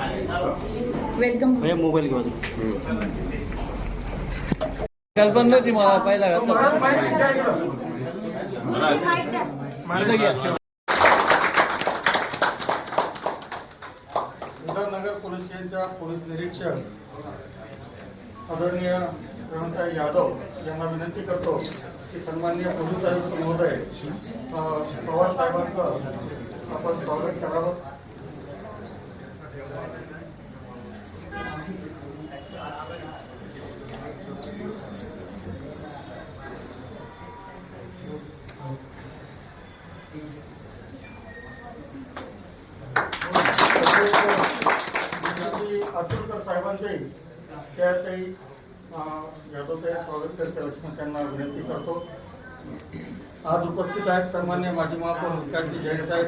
Welcome mobile घेऊन कल्पना ती मला पहिला नगर पोलीस स्टेशनच्या पोलीस निरीक्षक आदरणीय रेवंतराव यादव यांना विनंती करतो की सन्माननीय पोलीस आयुक्त महोदय पवार साहेबांचं आपण स्वागत करावं. आसुरकर साहेबांचे त्याचंही यादवचे स्वागत करते अशी त्यांना विनंती करतो. आज उपस्थित आहेत सन्मान्य माजी महापौर विकासजी जैन साहेब,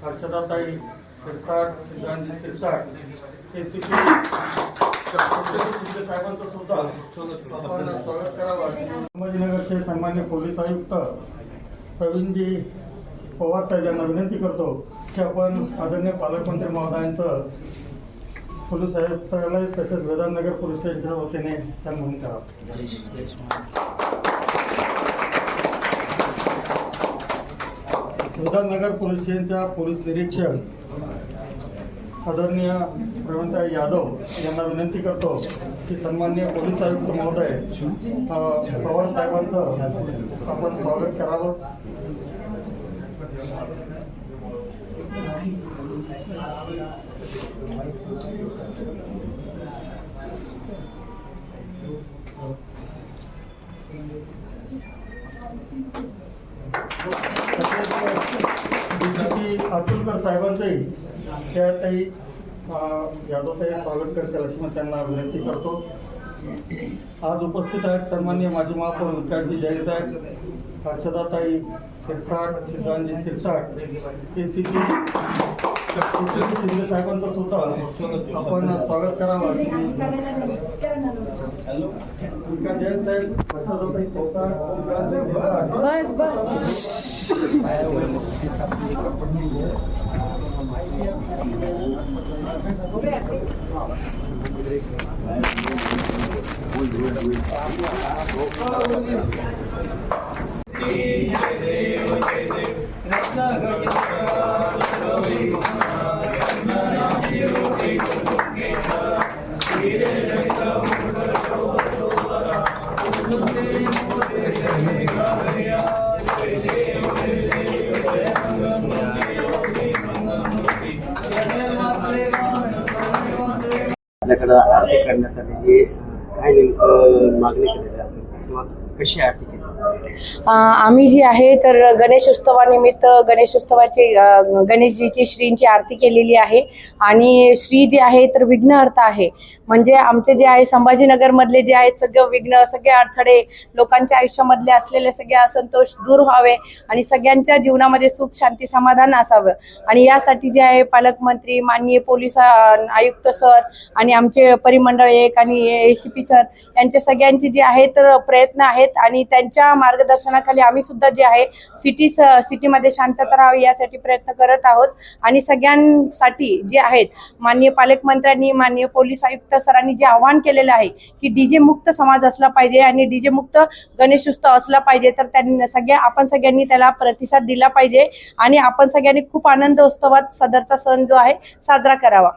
हर्षदाताई शिरसाट, सिद्धांतजी शिरसाट, ACP शिंदे साहेबांचं सुद्धा आपण स्वागत करावं. संभाजीनगरचे सन्मान्य पोलीस आयुक्त प्रवीणजी पवार साहेब यांना विनंती करतो की आपण आदरणीय पालकमंत्री महोदयांचं पोलीस आयुक्तालय तसेच वेदांतनगर पोलीस स्टेशनच्या वतीने सन्मान करावं. वेदांतनगर पोलीस स्टेशनच्या पोलीस निरीक्षक आदरणीय रेवंतराव यादव यांना विनंती करतो की सन्माननीय पोलीस आयुक्त महोदय पवार साहेबांचं आपण स्वागत करावं. आसुरकर साहेबांचंही त्यातही यादवताई स्वागत करतील अशी मी त्यांना विनंती करतो. आज उपस्थित आहेत सन्माननीय माजी महापौर विकासजी जैन साहेब, हर्षदाताई शिरसाट, सिद्धांतजी शिरसाट, ACP शिंदे साहेबांचं सुद्धा आपण स्वागत करावं. विकास जैन साहेब, हर्षदाताई शिरसाट, आपल्याकडं आर्थिक करण्यासाठी काय नेमकं मागणी केलेली आहे किंवा कशी आर्थिक केली? आम्ही जी आहे तर गणेशोत्सवानिमित्त गणेशोत्सवाची गणेशजीची श्रींची आरती केलेली आहे आणि श्री जी आहे तर विघ्नहर्ता आहे. म्हणजे आमचे जे आहे संभाजीनगर मधले जे आहेत सगळे विघ्न, सगळे अडथळे, लोकांच्या आयुष्यामधले असलेले सगळे असंतोष दूर व्हावे आणि सगळ्यांच्या जीवनामध्ये सुख शांती समाधान असावं. आणि यासाठी जे आहे पालकमंत्री, माननीय पोलीस आयुक्त सर आणि आमचे परिमंडळ एक आणि ACP सर यांचे सगळ्यांचे जे आहे तर प्रयत्न आहेत आणि त्यांच्या मार्गदर्शनाखाली आम्ही सुद्धा जे आहे सिटीमध्ये शांतता राहावी यासाठी प्रयत्न करत आहोत. आणि सगळ्यांसाठी जे आहेत माननीय पालकमंत्र्यांनी, माननीय पोलीस आयुक्त सरांनी जे आवाहन केलेलं आहे की DJ मुक्त समाज असला पाहिजे आणि DJ मुक्त गणेश उत्सव असला पाहिजे, तर त्यांनी आपण सगळ्यांनी त्याला प्रतिसाद दिला पाहिजे आणि आपण सगळ्यांनी खूप आनंद उत्सवात सदरचा सण जो आहे साजरा करावा.